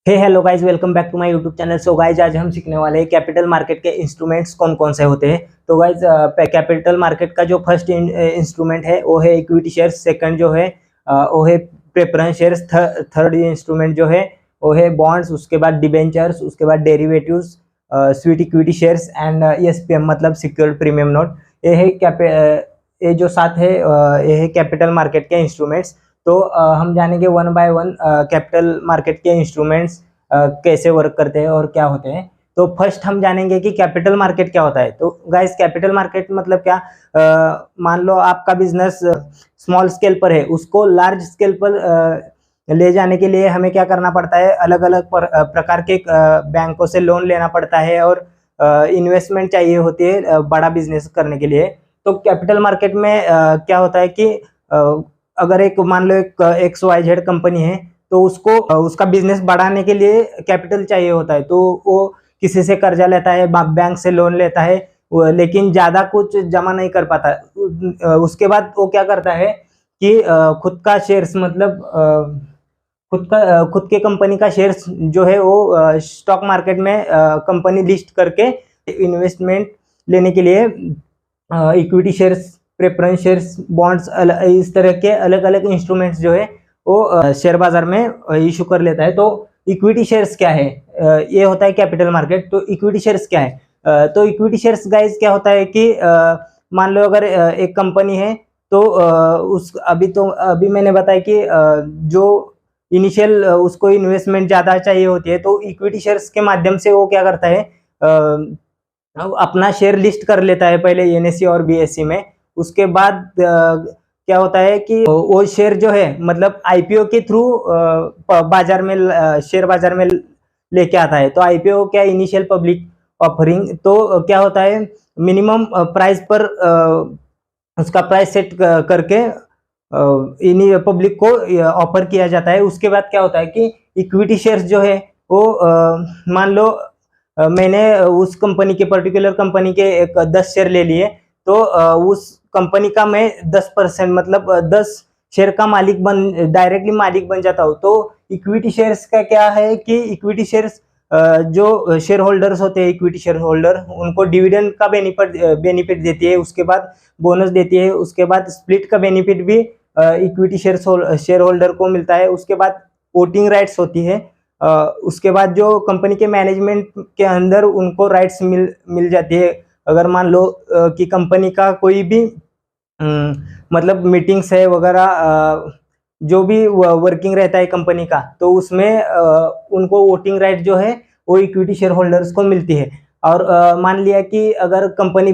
Hey hello guys, welcome back to my YouTube channel. So guys, आज हम सीखने वाले हैं कैपिटल मार्केट के इंस्ट्रूमेंट्स कौन कौन से होते हैं। तो गाइज, कैपिटल मार्केट का जो फर्स्ट इंस्ट्रूमेंट है वो है इक्विटी शेयर्स। सेकंड जो है वो है प्रेफरेंस शेयर्स। थर्ड इंस्ट्रूमेंट जो है वो है बॉन्ड्स। उसके बाद डिबेंचर्स, उसके बाद derivatives, sweet equity shares and SPM मतलब सिक्योर्ड प्रीमियम नोट। ये है ये जो सात है ये है कैपिटल मार्केट के इंस्ट्रूमेंट्स। तो हम जानेंगे one by one capital market के इंस्ट्रूमेंट्स कैसे वर्क करते हैं और क्या होते हैं। तो फर्स्ट हम जानेंगे कि कैपिटल मार्केट क्या होता है। तो गाइस, कैपिटल मार्केट मतलब क्या, मान लो आपका बिजनेस स्मॉल स्केल पर है, उसको लार्ज स्केल पर ले जाने के लिए हमें क्या करना पड़ता है, अलग अलग प्रकार के बैंकों से लोन लेना पड़ता है और इन्वेस्टमेंट चाहिए होती है बड़ा बिजनेस करने के लिए। तो कैपिटल मार्केट में क्या होता है कि अगर एक मान लो एक XYZ कंपनी है, तो उसको उसका बिजनेस बढ़ाने के लिए कैपिटल चाहिए होता है। तो वो किसी से कर्जा लेता है, बैंक से लोन लेता है, लेकिन ज़्यादा कुछ जमा नहीं कर पाता। उसके बाद वो क्या करता है कि खुद का शेयर्स मतलब खुद के कंपनी का शेयर्स जो है वो स्टॉक मार्केट में कंपनी लिस्ट करके इन्वेस्टमेंट लेने के लिए equity shares, preference shares, bonds, इस तरह के अलग अलग इंस्ट्रूमेंट्स जो है वो शेयर बाजार में इशू कर लेता है। तो इक्विटी शेयर्स क्या है, ये होता है कैपिटल मार्केट। तो इक्विटी शेयर्स क्या है, तो इक्विटी शेयर्स गाइस क्या होता है कि मान लो अगर एक कंपनी है, तो उस अभी मैंने बताया कि जो इनिशियल उसको इन्वेस्टमेंट ज़्यादा चाहिए होती है, तो इक्विटी शेयर्स के माध्यम से वो क्या करता है, अपना शेयर लिस्ट कर लेता है पहले NSE और BSE में। उसके बाद क्या होता है कि वो शेयर जो है मतलब IPO के थ्रू बाजार में शेयर बाजार में लेके आता है। तो IPO क्या, इनिशियल पब्लिक ऑफरिंग। तो क्या होता है, मिनिमम प्राइस पर उसका प्राइस सेट करके इन पब्लिक को ऑफर किया जाता है। उसके बाद क्या होता है कि इक्विटी शेयर्स जो है वो मान लो मैंने उस कंपनी के पर्टिकुलर कंपनी के 10 शेयर ले लिए, तो उस कंपनी का मैं 10% मतलब 10 शेयर का मालिक डायरेक्टली मालिक बन जाता हूँ। तो इक्विटी शेयर्स का क्या है कि इक्विटी शेयर्स जो शेयर होल्डर्स होते हैं, इक्विटी शेयर होल्डर, उनको डिविडेंड का बेनिफिट देती है। उसके बाद बोनस देती है। उसके बाद स्प्लिट का बेनिफिट भी इक्विटी शेयर होल्डर को मिलता है। उसके बाद वोटिंग राइट्स होती है। उसके बाद जो कंपनी के मैनेजमेंट के अंदर उनको राइट्स मिल जाती है। अगर मान लो कि कंपनी का कोई भी मतलब मीटिंग्स है वगैरह, जो भी वर्किंग रहता है कंपनी का, तो उसमें उनको वोटिंग राइट जो है वो इक्विटी शेयर होल्डर्स को मिलती है। और मान लिया कि अगर कंपनी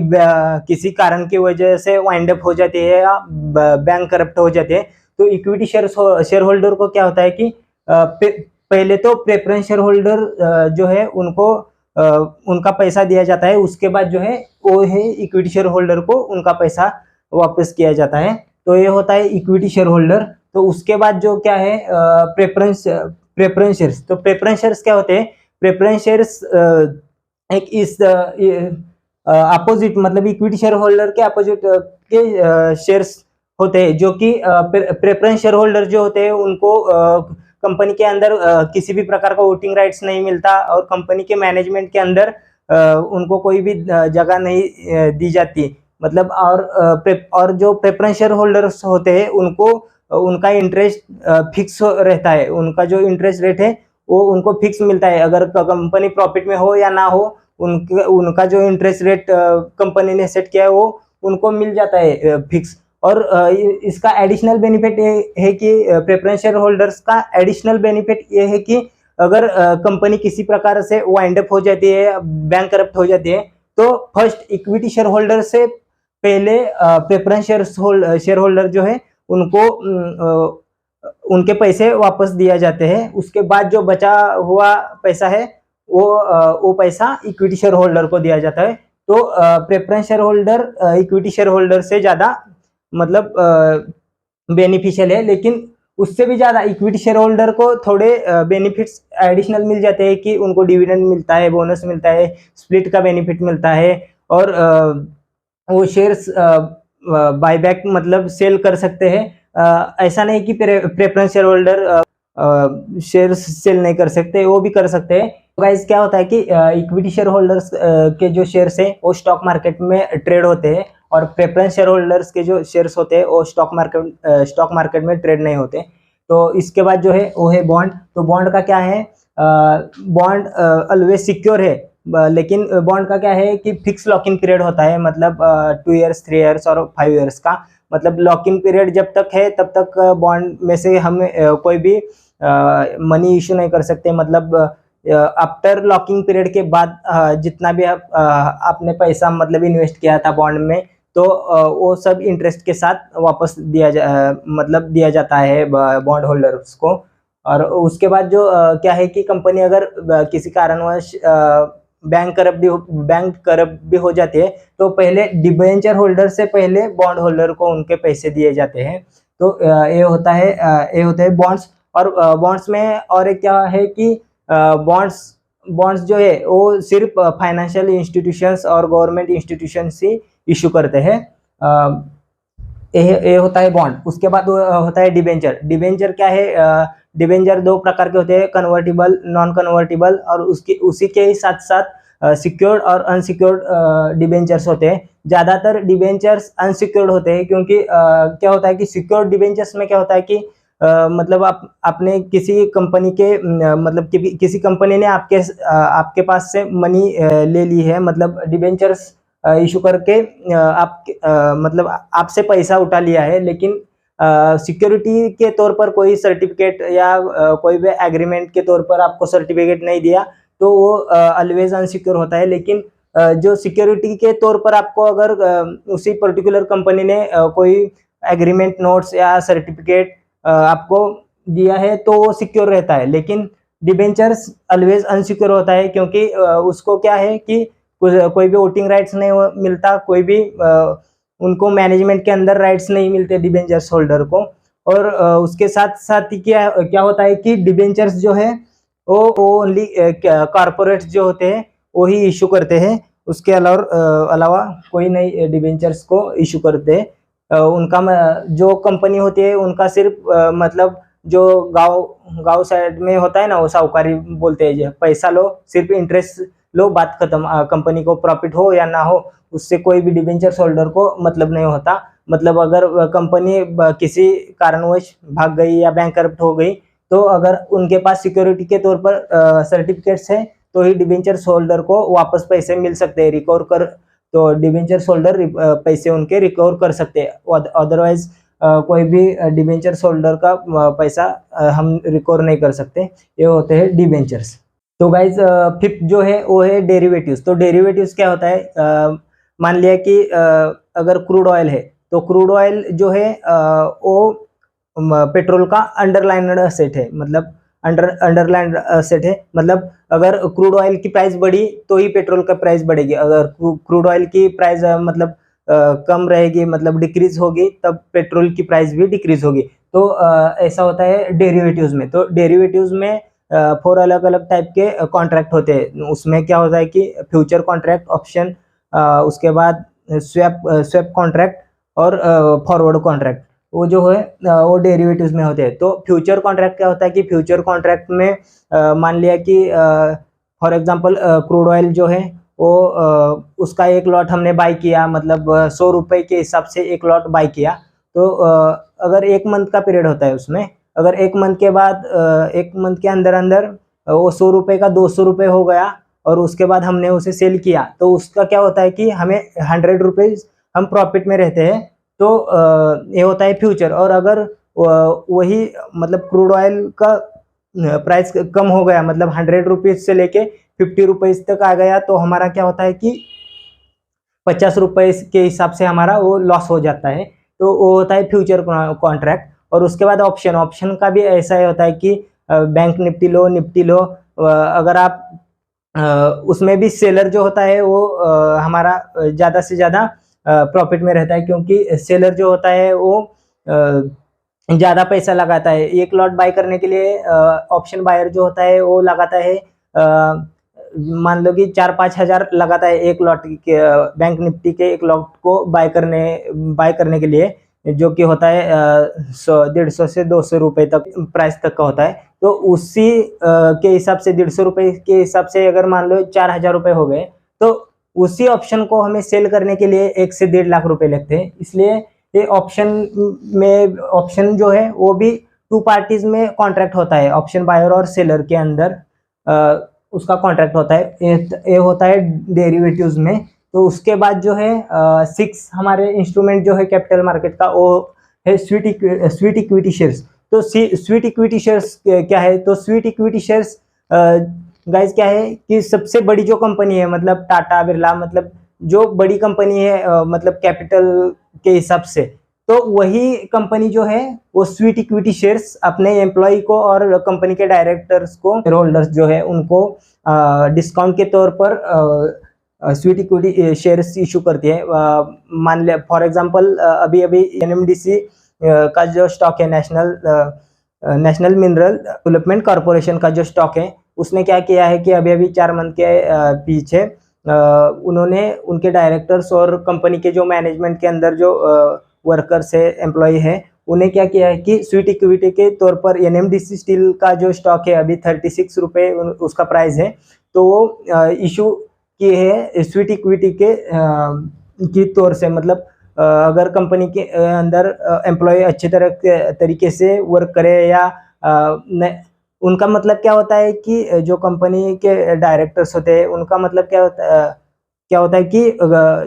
किसी कारण की वजह से वाइंड अप हो जाती है या बैंक करप्ट हो जाते हैं, तो इक्विटी शेयर होल्डर को क्या होता है कि पहले तो प्रेफरेंस शेयर होल्डर जो है उनको उनका पैसा दिया जाता है। उसके बाद जो है वो है इक्विटी शेयर होल्डर को उनका पैसा वापस किया जाता है। तो ये होता है इक्विटी शेयर होल्डर। तो उसके बाद जो क्या है, प्रेफरेंस शेयर्स। तो प्रेफरेंस शेयर्स क्या होते हैं, प्रेफरेंस शेयर्स एक इस अपोजिट मतलब इक्विटी शेयर होल्डर के अपोजिट के शेयर्स होते हैं, जो कि प्रेफरेंस शेयर होल्डर जो होते हैं उनको कंपनी के अंदर किसी भी प्रकार का वोटिंग राइट्स नहीं मिलता और कंपनी के मैनेजमेंट के अंदर उनको कोई भी जगह नहीं दी जाती। मतलब और जो प्रेफरेंस शेयर होल्डर्स होते हैं उनको उनका इंटरेस्ट फिक्स रहता है। उनका जो इंटरेस्ट रेट है वो उनको फिक्स मिलता है। अगर कंपनी प्रॉफिट में हो या ना हो, उनका जो इंटरेस्ट रेट कंपनी ने सेट किया है वो उनको मिल जाता है फिक्स। और इसका एडिशनल बेनिफिट है कि प्रेफरेंस शेयर होल्डर्स का एडिशनल बेनिफिट ये है कि अगर कंपनी किसी प्रकार से वाइंड अप हो जाती है, बैंक करप्ट हो जाती है, तो फर्स्ट इक्विटी शेयर होल्डर से पहले प्रेफरेंस शेयर होल्डर जो है उनको उनके पैसे वापस दिया जाते हैं। उसके बाद जो बचा हुआ पैसा है वो पैसा इक्विटी शेयर होल्डर को दिया जाता है। तो preference share holder equity share holder से ज़्यादा मतलब बेनिफिशियल है, लेकिन उससे भी ज़्यादा इक्विटी शेयर होल्डर को थोड़े बेनिफिट्स एडिशनल मिल जाते हैं कि उनको डिविडेंड मिलता है, बोनस मिलता है, स्प्लिट का बेनिफिट मिलता है और वो शेयर्स बायबैक मतलब सेल कर सकते हैं। ऐसा नहीं कि preference shareholder share sell नहीं कर सकते, वो भी कर सकते हैं। तो गाइस क्या होता है कि इक्विटी शेयर होल्डर्स के जो शेयर्स है वो स्टॉक मार्केट में ट्रेड होते हैं, और प्रेफरेंस शेयर होल्डर्स के जो शेयर्स होते हैं वो स्टॉक मार्केट में ट्रेड नहीं होते। तो इसके बाद जो है वो है बॉन्ड। तो बॉन्ड का क्या है, बॉन्ड ऑलवेज सिक्योर है, लेकिन बॉन्ड का क्या है कि फिक्स लॉक इन पीरियड होता है, मतलब 2 ईयर्स, 3 ईयर्स और 5 ईयर्स का। मतलब लॉक इन पीरियड जब तक है तब तक बॉन्ड में से हम कोई भी मनी इशू नहीं कर सकते। मतलब आफ्टर लॉकिंग पीरियड के बाद जितना भी आपने पैसा मतलब इन्वेस्ट किया था बॉन्ड में, तो वो सब इंटरेस्ट के साथ वापस मतलब दिया जाता है बॉन्ड होल्डर्स को। और उसके बाद जो क्या है कि कंपनी अगर किसी कारणवश बैंक करप्ट भी हो जाती है, तो पहले डिबेंचर होल्डर से पहले बॉन्ड होल्डर को उनके पैसे दिए जाते हैं। तो ये होता है बॉन्ड्स। और बॉन्ड्स में और एक क्या है कि बॉन्ड्स जो है वो सिर्फ फाइनेंशियल इंस्टीट्यूशंस और गवर्नमेंट इंस्टीट्यूशंस ही इशू करते हैं। ये होता है बॉन्ड। उसके बाद होता है डिबेंचर। डिबेंचर क्या है, डिबेंचर 2 प्रकार के होते हैं, कन्वर्टिबल, नॉन कन्वर्टिबल, और उसी के ही साथ साथ सिक्योर्ड और अनसिक्योर्ड डिबेंचर्स होते हैं। ज़्यादातर डिबेंचर्स अनसिक्योर्ड होते हैं, क्योंकि क्या होता है कि सिक्योर्ड डिबेंचर्स में क्या होता है कि मतलब आपने किसी कंपनी के मतलब किसी कंपनी ने आपके पास से मनी ले ली है, मतलब डिबेंचर्स इशू करके मतलब आपसे पैसा उठा लिया है, लेकिन सिक्योरिटी के तौर पर कोई सर्टिफिकेट या कोई भी एग्रीमेंट के तौर पर आपको सर्टिफिकेट नहीं दिया, तो वो ऑलवेज अनसिक्योर होता है। लेकिन जो सिक्योरिटी के तौर पर आपको अगर उसी पर्टिकुलर कंपनी ने कोई एग्रीमेंट नोट्स या सर्टिफिकेट आपको दिया है, तो वो सिक्योर रहता है। लेकिन डिबेंचर्स ऑलवेज अनसिक्योर होता है, क्योंकि उसको क्या है कि कोई भी वोटिंग राइट्स नहीं मिलता, कोई भी उनको मैनेजमेंट के अंदर राइट्स नहीं मिलते डिबेंचर्स होल्डर को। और उसके साथ साथ ही क्या होता है कि डिबेंचर्स जो है वो ओनली कॉर्पोरेट्स जो होते हैं वो ही इशू करते हैं, उसके अलावा कोई नहीं डिबेंचर्स को इशू करते हैं। उनका जो कंपनी होती है उनका सिर्फ मतलब जो गांव साइड में होता है ना, वो साहूकारी बोलते हैं, पैसा लो, सिर्फ इंटरेस्ट लो, बात खत्म। कंपनी को प्रॉफिट हो या ना हो, उससे कोई भी डिबेंचर्स होल्डर को मतलब नहीं होता। मतलब अगर कंपनी किसी कारणवश भाग गई या बैंकरप्ट हो गई, तो अगर उनके पास सिक्योरिटी के तौर पर सर्टिफिकेट्स है, तो ही डिबेंचर्स होल्डर को वापस पैसे मिल सकते हैं, रिकवर कर। तो डिबेंचर्स होल्डर पैसे उनके रिकवर कर सकते हैं। अदरवाइज कोई भी डिबेंचर्स होल्डर का पैसा हम रिकवर नहीं कर सकते। ये होते हैं डिबेंचर्स। तो गाइज फिफ्थ जो है वो है डेरिवेटिव्स। तो डेरिवेटिव्स क्या होता है, मान लिया कि अगर क्रूड ऑयल है, तो क्रूड ऑयल जो है वो पेट्रोल का अंडरलाइन्ड असेट है, मतलब अंडरलाइन्ड असेट है। मतलब अगर क्रूड ऑयल की प्राइस बढ़ी तो ही पेट्रोल का प्राइस बढ़ेगी। अगर क्रूड ऑयल की प्राइस मतलब कम रहेगी, मतलब डिक्रीज होगी, तब पेट्रोल की प्राइस भी डिक्रीज होगी। तो ऐसा होता है डेरिवेटिव्स में। तो डेरिवेटिव्स में 4 अलग अलग टाइप के कॉन्ट्रैक्ट होते हैं। उसमें क्या होता है कि फ्यूचर कॉन्ट्रैक्ट, ऑप्शन, उसके बाद स्वैप कॉन्ट्रैक्ट और फॉरवर्ड कॉन्ट्रैक्ट, वो जो है वो डेरिवेटिव्स में होते हैं। तो फ्यूचर कॉन्ट्रैक्ट क्या होता है कि फ्यूचर कॉन्ट्रैक्ट में मान लिया कि फॉर एग्जांपल क्रूड ऑयल जो है वो उसका एक लॉट हमने बाई किया, मतलब 100 रुपये के हिसाब से एक लॉट बाई किया। तो अगर 1 मंथ का पीरियड होता है उसमें, अगर 1 मंथ के बाद 1 मंथ के अंदर अंदर वो 100 रुपये का 200 रुपये हो गया, और उसके बाद हमने उसे सेल किया, तो उसका क्या होता है कि हमें 100 रुपीज़ हम प्रॉफिट में रहते हैं। तो ये होता है फ्यूचर। और अगर वही मतलब क्रूड ऑयल का प्राइस कम हो गया, मतलब 100 रुपीज़ से लेके 50 रुपीज़ तक आ गया, तो हमारा क्या होता है कि 50 रुपये के हिसाब से हमारा वो लॉस हो जाता है। तो वो होता है फ्यूचर कॉन्ट्रैक्ट। और उसके बाद ऑप्शन का भी ऐसा ही होता है कि बैंक निफ्टी लो, अगर आप उसमें भी सेलर जो होता है वो हमारा ज़्यादा से ज़्यादा प्रॉफिट में रहता है, क्योंकि सेलर जो होता है वो ज़्यादा पैसा लगाता है। एक लॉट बाय करने के लिए ऑप्शन बायर जो होता है वो लगाता है मान लो कि 4-5 हज़ार लगाता है एक लॉट के, बैंक निफ्टी के एक लॉट को बाय करने के लिए। जो कि होता है 150 से 200 रुपये तक प्राइस तक का होता है। तो उसी के हिसाब से 150 रुपये के हिसाब से अगर मान लो 4000 रुपये हो गए, तो उसी ऑप्शन को हमें सेल करने के लिए 1 से 1.5 लाख रुपए लगते हैं। इसलिए ये ऑप्शन जो है वो भी 2 पार्टीज में कॉन्ट्रैक्ट होता है, ऑप्शन बायर और सेलर के अंदर उसका कॉन्ट्रैक्ट होता है। ये होता है डेरिवेटिव्स में। तो उसके बाद जो है 6 हमारे इंस्ट्रूमेंट जो है कैपिटल मार्केट का, वो है स्वीट इक्विटी शेयर्स। तो स्वीट इक्विटी शेयर्स क्या है? तो स्वीट इक्विटी शेयर्स गाइस क्या है कि सबसे बड़ी जो कंपनी है, मतलब टाटा बिरला, मतलब जो बड़ी कंपनी है मतलब कैपिटल के हिसाब से, तो वही कंपनी जो है वो स्वीट इक्विटी शेयर्स अपने एम्प्लॉय को और कंपनी के डायरेक्टर्स को, शेयर होल्डर्स जो है उनको डिस्काउंट के तौर पर स्वीट इक्विटी शेयर्स इशू करती है। मान ले फॉर एग्जांपल अभी एनएमडीसी का जो स्टॉक है, नेशनल मिनरल डेवलपमेंट कॉरपोरेशन का जो स्टॉक है, उसने क्या किया है कि अभी 4 मंथ के पीछे उन्होंने उनके डायरेक्टर्स और कंपनी के जो मैनेजमेंट के अंदर जो वर्कर्स है, एम्प्लॉय है, उन्हें क्या किया है कि स्वीट इक्विटी के तौर पर एनएमडीसी स्टील का जो स्टॉक है अभी 36 रुपये उसका प्राइस है, तो वो इशू किए है स्वीट इक्विटी के की तौर से। मतलब अगर कंपनी के अंदर एम्प्लॉय अच्छे तरीके से वर्क करे या उनका मतलब क्या होता है कि जो कंपनी के डायरेक्टर्स होते हैं उनका मतलब क्या होता है कि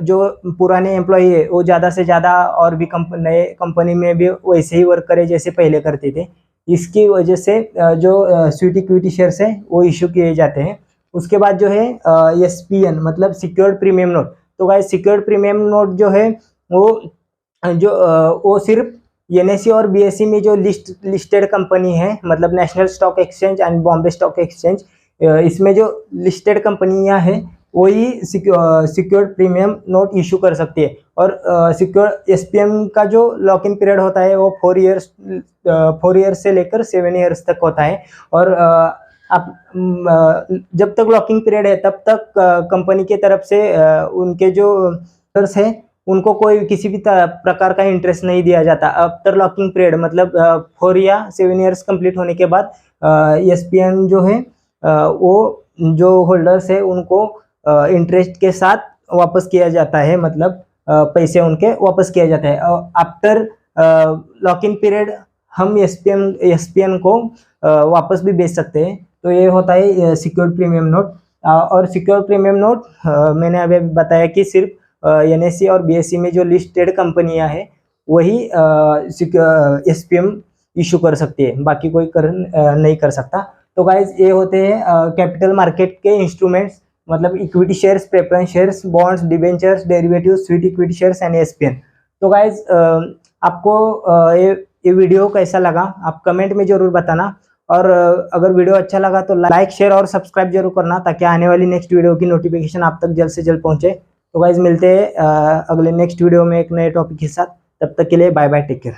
जो पुराने एम्प्लॉय है वो ज़्यादा से ज़्यादा और भी नए कंपनी में भी वैसे ही वर्क करे जैसे पहले करते थे। इसकी वजह से जो स्वीट इक्विटी शेयर्स है वो इशू किए जाते हैं। उसके बाद जो है SPN मतलब सिक्योर्ड प्रीमियम नोट। तो गाइस सिक्योर्ड प्रीमियम नोट जो है वो सिर्फ NSE और BSE में जो लिस्टेड कंपनी है, मतलब national stock exchange and Bombay stock exchange, इसमें जो लिस्टेड कंपनियां हैं वही सिक्योर्ड प्रीमियम नोट इशू कर सकती है। और सिक्योर्ड SPN का जो लॉक इन पीरियड होता है वो 4 ईयर्स से लेकर 7 ईयर्स तक होता है। और आप जब तक लॉकिंग पीरियड है तब तक कंपनी की तरफ से उनके जो है उनको कोई किसी भी प्रकार का इंटरेस्ट नहीं दिया जाता। आफ्टर लॉकिंग पीरियड मतलब 4 या 7 ईयर्स कंप्लीट होने के बाद SPN जो है वो जो होल्डर्स है उनको इंटरेस्ट के साथ वापस किया जाता है, मतलब पैसे उनके वापस किया जाता है। आफ्टर लॉक इन पीरियड हम SPN को वापस भी बेच सकते हैं। तो ये होता है सिक्योर्ड प्रीमियम नोट। और सिक्योर्ड प्रीमियम नोट मैंने अभी बताया कि सिर्फ NSE और BSE में जो लिस्टेड कंपनियां हैं वही SPN इशू कर सकती है, बाकी कोई नहीं कर सकता। तो गाइज ये होते हैं कैपिटल मार्केट के इंस्ट्रूमेंट्स, मतलब equity shares, preference shares, bonds, debentures, derivative, sweet equity shares and SPN। तो गाइज आपको ये वीडियो कैसा लगा आप कमेंट में जरूर बताना। और अगर वीडियो अच्छा लगा तो लाइक, शेयर और सब्सक्राइब जरूर करना ताकि आने वाली नेक्स्ट वीडियो की नोटिफिकेशन आप तक जल्द से जल्द पहुंचे। तो गाइज मिलते हैं अगले नेक्स्ट वीडियो में एक नए टॉपिक के साथ। तब तक के लिए बाय बाय, टेक केयर।